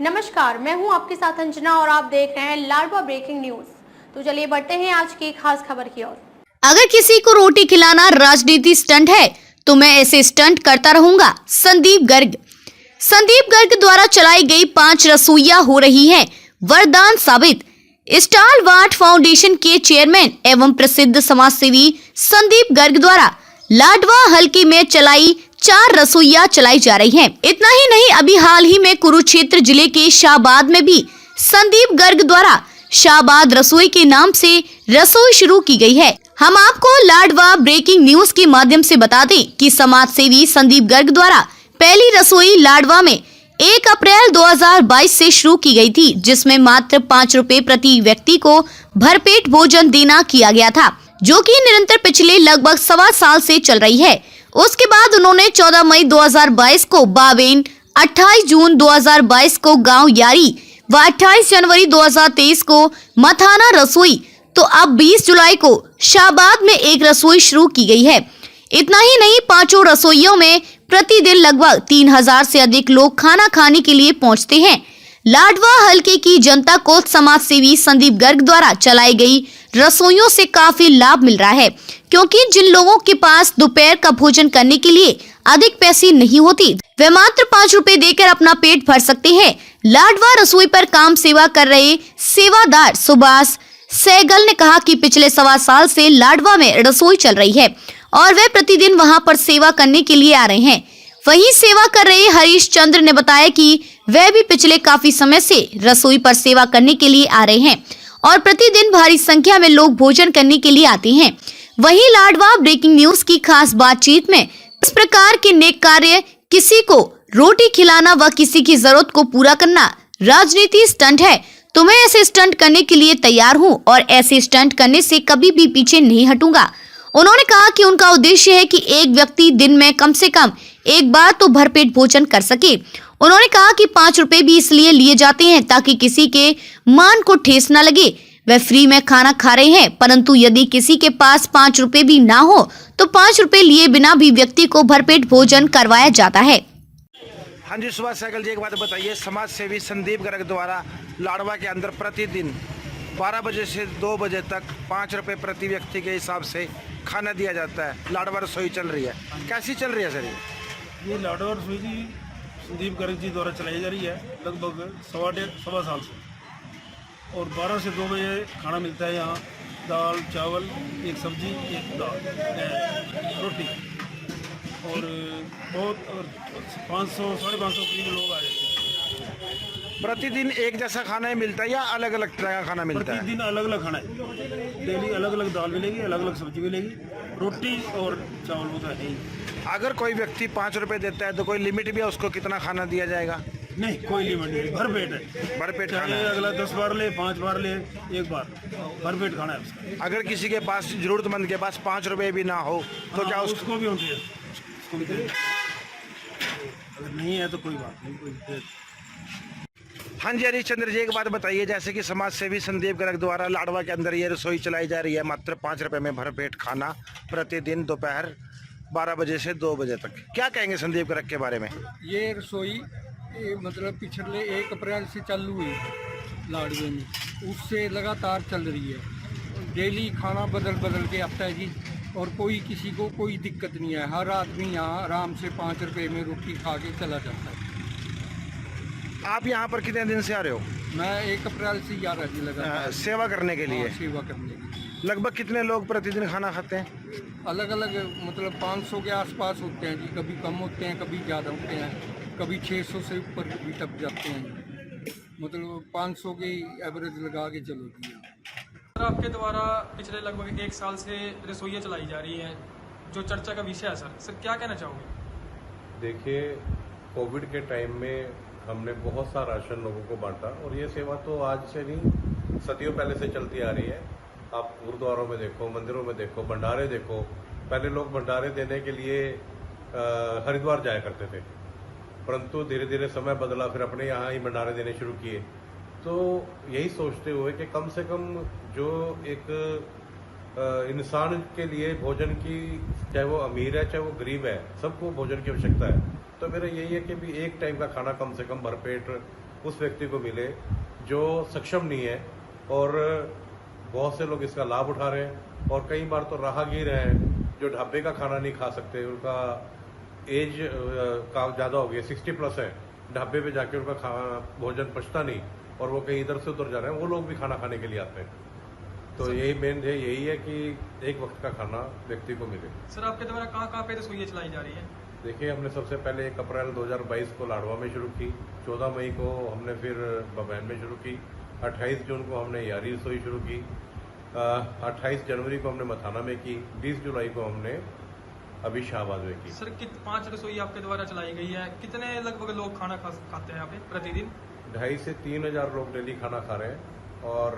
नमस्कार, मैं हूं आपके साथ अंजना और आप देख रहे हैं लाडवा ब्रेकिंग न्यूज। तो चलिए बढ़ते हैं आज की खास खबर की ओर। अगर किसी को रोटी खिलाना राजनीति स्टंट है तो मैं ऐसे स्टंट करता रहूंगा। संदीप गर्ग द्वारा चलाई गई 5 रसोइयां हो रही हैं वरदान साबित। स्टार वाट फाउंडेशन के चेयरमैन एवं प्रसिद्ध समाजसेवी संदीप गर्ग द्वारा लाडवा हलके में चलाई 4 रसोइयां चलाई जा रही हैं। इतना ही नहीं, अभी हाल ही में कुरुक्षेत्र जिले के शाहबाद में भी संदीप गर्ग द्वारा शाहबाद रसोई के नाम से रसोई शुरू की गई है। हम आपको लाडवा ब्रेकिंग न्यूज के माध्यम से बता दें कि समाज सेवी संदीप गर्ग द्वारा पहली रसोई लाडवा में 1 अप्रैल 2022 से शुरू की गई थी, जिसमें मात्र 5 रुपए प्रति व्यक्ति को भरपेट भोजन देना किया गया था, जो कि निरंतर पिछले लगभग 1.25 साल से चल रही है। उसके बाद उन्होंने 14 मई 2022 को बावेन, 28 जून 2022 को गांव यारी व 28 जनवरी 2023 को मथाना रसोई, तो अब 20 जुलाई को शाहबाद में 1 रसोई शुरू की गई है। इतना ही नहीं, 5 रसोइयों में प्रतिदिन लगभग 3000 से अधिक लोग खाना खाने के लिए पहुंचते हैं। लाडवा हलके की जनता को समाज सेवी संदीप गर्ग द्वारा चलाई गई रसोइयों से काफी लाभ मिल रहा है, क्योंकि जिन लोगों के पास दोपहर का भोजन करने के लिए अधिक पैसे नहीं होती, वे मात्र 5 रुपए देकर अपना पेट भर सकते हैं। लाडवा रसोई पर काम सेवा कर रहे सेवादार सुभाष सहगल ने कहा कि पिछले 1.25 साल से लाडवा में रसोई चल रही है और वे प्रतिदिन वहां पर सेवा करने के लिए आ रहे हैं। वहीं सेवा कर रहे हरीश चंद्र ने बताया कि वे भी पिछले काफी समय से रसोई पर सेवा करने के लिए आ रहे हैं और प्रतिदिन भारी संख्या में लोग भोजन करने के लिए आते हैं। वहीं लाडवा ब्रेकिंग न्यूज की खास बातचीत में इस प्रकार के नेक कार्य, किसी को रोटी खिलाना व किसी की जरूरत को पूरा करना राजनीति स्टंट है, तो मैं ऐसे स्टंट करने के लिए तैयार हूं और ऐसे स्टंट करने से कभी भी पीछे नहीं हटूंगा। उन्होंने कहा कि उनका उद्देश्य है कि एक व्यक्ति दिन में कम से कम एक बार तो भरपेट भोजन कर सके। उन्होंने कहा कि 5 रुपए भी इसलिए लिए जाते हैं ताकि किसी के मान को ठेस न लगे। वे फ्री में खाना खा रहे हैं, परंतु यदि किसी के पास 5 रुपए भी ना हो तो 5 रुपए लिए बिना भी व्यक्ति को भरपेट भोजन करवाया जाता है। हाँ जी, सुभाष सहगल जी, एक बात बताइए, समाज सेवी संदीप गर्ग द्वारा लाडवा के अंदर प्रतिदिन 12 बजे से 2 बजे तक 5 रुपए प्रति व्यक्ति के हिसाब से खाना दिया जाता है। लाडवा रसोई चल रही है, कैसी चल रही है सर? ये लाडवा रसोई जी संदीप गर्ग जी द्वारा चलाई जा रही है लगभग 1.5 साल से, और 12 से 2 बजे खाना मिलता है। यहाँ दाल चावल, एक सब्जी, एक रोटी, और बहुत 500 550 करीब लोग आ जाते हैं। प्रतिदिन एक जैसा खाना ही मिलता है या अलग अलग तरह का खाना मिलता है? प्रतिदिन अलग अलग खाना है, डेली अलग अलग दाल मिलेगी, अलग अलग सब्जी मिलेगी, रोटी और चावल वो तो है ही। अगर कोई व्यक्ति 5 रुपए देता है तो कोई लिमिट भी है उसको कितना खाना दिया जाएगा? नहीं, कोई लिमिट नहीं, भरपेट है। भरपेट खाना चाहे है। अगला 10 बार ले, 5 बार ले, 1 बार, भरपेट खाना है उसका। अगर किसी के पास, जरूरतमंद के पास 5 रुपए भी ना हो तो क्या उसको भी होती है, उसको भी देते हैं। अगर नहीं है तो कोई बात नहीं, कोई देते। हाँ जी, हरीश चंद्र जी, एक बात बताइए, जैसे कि समाज सेवी संदीप गर्ग द्वारा लाडवा के अंदर ये रसोई चलाई जा रही है, मात्र 5 रुपए में भरपेट खाना प्रतिदिन दोपहर 12 बजे से 2 बजे तक, क्या कहेंगे संदीप गर्ग के बारे में? ये रसोई मतलब पिछले 1 अप्रैल से चालू हुई लाडवे में, उससे लगातार चल रही है। डेली खाना बदल बदल के आता है जी, और कोई किसी को कोई दिक्कत नहीं है। हर आदमी यहाँ आराम से 5 रुपए में रोटी खा के चला जाता है। आप यहाँ पर कितने दिन से आ रहे हो? मैं 1 अप्रैल से आ रहा जी लगा सेवा करने के लिए। सेवा करने के लिए। लगभग कितने लोग प्रतिदिन खाना खाते हैं? अलग अलग मतलब 500 के आसपास होते हैं जी, कभी कम होते हैं, कभी ज़्यादा होते हैं, कभी 600 से ऊपर भी टप जाते हैं। मतलब 500 की एवरेज लगा के चलो जी। आपके द्वारा पिछले लगभग 1 साल से रसोइयाँ चलाई जा रही हैं, जो चर्चा का विषय है सर क्या कहना चाहोगे? देखिए, कोविड के टाइम में हमने बहुत सा राशन लोगों को बांटा, और ये सेवा तो आज से नहीं, सदियों पहले से चलती आ रही है। आप गुरुद्वारों में देखो, मंदिरों में देखो, भंडारे देखो। पहले लोग भंडारे देने के लिए हरिद्वार जाया करते थे, परंतु धीरे धीरे समय बदला, फिर अपने यहाँ ही भंडारे देने शुरू किए। तो यही सोचते हुए कि कम से कम जो एक इंसान के लिए भोजन की, चाहे वो अमीर है चाहे वो गरीब है, सबको भोजन की आवश्यकता है। तो मेरा यही है कि भी एक टाइम का खाना कम से कम भरपेट उस व्यक्ति को मिले जो सक्षम नहीं है। और बहुत से लोग इसका लाभ उठा रहे हैं और कई बार तो राहगीर हैं जो ढाबे का खाना नहीं खा सकते, उनका एज का ज़्यादा हो गया, 60+ है, ढाबे पे जाके उनका भोजन पचता नहीं और वो कहीं इधर से उधर जा रहे हैं, वो लोग भी खाना खाने के लिए आते हैं। तो यही मेन है, यही है कि एक वक्त का खाना व्यक्ति को मिले। सर आपके द्वारा कहाँ पे रसोइयाँ चलाई जा रही है? देखिए, हमने सबसे पहले 1 अप्रैल 2022 को लाडवा में शुरू की, 14 मई को हमने फिर बबैन में शुरू की, 28 जून को हमने यारी रसोई शुरू की, 28 जनवरी को हमने मथाना में की, 20 जुलाई को हमने अभी शाहबाद में की। सर 5 रसोई आपके द्वारा चलाई गई है, कितने लगभग लोग खाना खाते हैं यहाँ पे प्रतिदिन? 2,500 से 3,000 लोग डेली खाना खा रहे हैं। और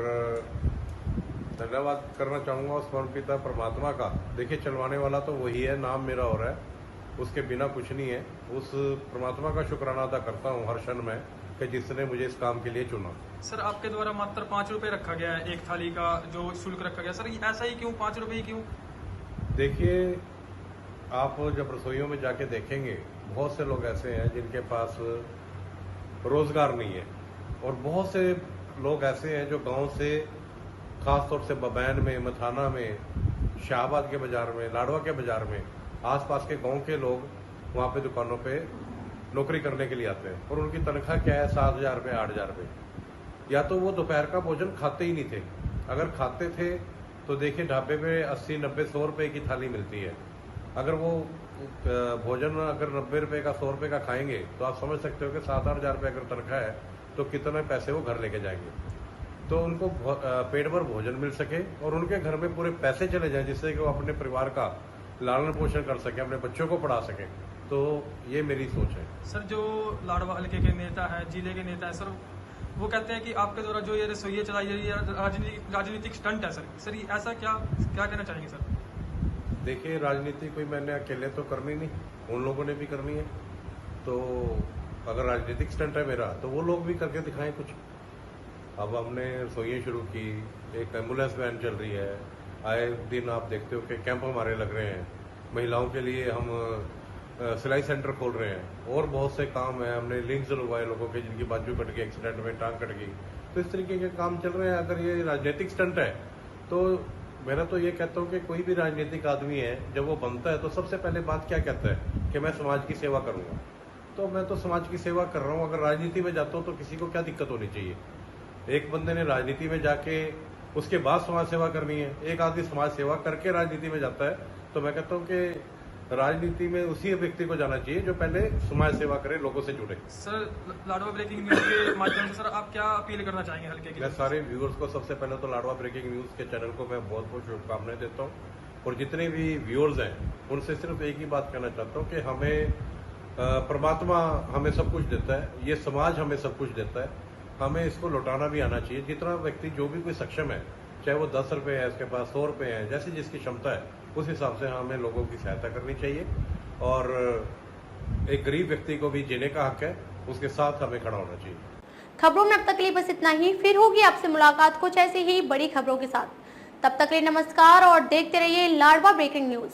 धन्यवाद करना चाहूँगा उस परम पिता परमात्मा का। देखिए, चलवाने वाला तो वही है, नाम मेरा हो रहा है, उसके बिना कुछ नहीं है। उस परमात्मा का शुक्राना अदा करता हूँ हर क्षण में कि जिसने मुझे इस काम के लिए चुना। सर आपके द्वारा मात्र 5 रुपए रखा गया है, एक थाली का जो शुल्क रखा गया, सर ऐसा ही क्यों 5 रुपए ही क्यों? देखिए, आप जब रसोइयों में जाके देखेंगे, बहुत से लोग ऐसे हैं जिनके पास रोजगार नहीं है और बहुत से लोग ऐसे हैं जो गांव से, खास तौर से बबैन में, मथाना में, शाहबाद के बाजार में, लाडवा के बाजार में, आसपास के गांव के लोग वहां पे दुकानों पे नौकरी करने के लिए आते हैं और उनकी तनख्वाह क्या है, 7,000 रुपये, 8,000 रुपये। या तो वो दोपहर का भोजन खाते ही नहीं थे, अगर खाते थे तो देखिए ढाबे पे 80, 90, 100 रुपये की थाली मिलती है। अगर वो भोजन अगर 90 रुपये का, 100 रुपये का खाएंगे तो आप समझ सकते हो कि 7-8 हज़ार रुपये अगर तनख्वाह है तो कितने पैसे वो घर लेके जाएंगे। तो उनको पेट भर भोजन मिल सके और उनके घर में पूरे पैसे चले जाएं जिससे कि वो अपने परिवार का लालन पोषण कर सके, अपने बच्चों को पढ़ा सके। तो ये मेरी सोच है। सर जो लाडवा हल्के के नेता है, जिले के नेता है सर, वो कहते हैं कि आपके द्वारा जो ये रसोइयाँ चलाई जा रही है राजनीतिक स्टंट है। सर ये ऐसा क्या कहना चाहेंगे सर? देखिए, राजनीति कोई मैंने अकेले तो करनी नहीं, उन लोगों ने भी करनी है। तो अगर राजनीतिक स्टंट है मेरा तो वो लोग भी करके दिखाएं कुछ। अब हमने रसोइयाँ शुरू की, एक एम्बुलेंस वैन चल रही है, आए दिन आप देखते हो कि कैंप हमारे लग रहे हैं, महिलाओं के लिए हम सिलाई सेंटर खोल रहे हैं और बहुत से काम है। हमने लिंक्स लगवाए लोगों के जिनकी बाजू कट गई, एक्सीडेंट में टांग कट गई। तो इस तरीके के काम चल रहे हैं। अगर ये राजनीतिक स्टंट है तो मेरा तो ये कहता हूँ कि कोई भी राजनीतिक आदमी है जब वो बनता है तो सबसे पहले बात क्या कहता है कि मैं समाज की सेवा करूंगा। तो मैं तो समाज की सेवा कर रहा हूँ। अगर राजनीति में जाता हूँ तो किसी को क्या दिक्कत होनी चाहिए? एक बंदे ने राजनीति में जाके उसके बाद समाज सेवा करनी है, एक आदमी समाज सेवा करके राजनीति में जाता है। तो मैं कहता हूँ कि राजनीति में उसी व्यक्ति को जाना चाहिए जो पहले समाज सेवा करे, लोगों से जुड़े। सर लाडवा ब्रेकिंग न्यूज के माध्यम से सर आप क्या अपील करना चाहेंगे हल्के के? मैं सारे व्यूअर्स को सबसे पहले तो लाडवा ब्रेकिंग न्यूज के चैनल को मैं बहुत बहुत शुभकामनाएं देता हूँ और जितने भी व्यूअर्स हैं उनसे सिर्फ एक ही बात कहना चाहता हूँ कि हमें परमात्मा हमें सब कुछ देता है, ये समाज हमें सब कुछ देता है, हमें इसको लौटाना भी आना चाहिए। जितना व्यक्ति जो भी कोई सक्षम है, चाहे वो 10 रुपये है, उसके पास 100 रुपये है, जैसे जिसकी क्षमता है उस हिसाब से हमें लोगों की सहायता करनी चाहिए। और एक गरीब व्यक्ति को भी जीने का हक है, उसके साथ हमें खड़ा होना चाहिए। खबरों में अब तक के लिए बस इतना ही। फिर होगी आपसे मुलाकात कुछ ऐसी ही बड़ी खबरों के साथ। तब तक के लिए नमस्कार और देखते रहिए लाडवा ब्रेकिंग न्यूज।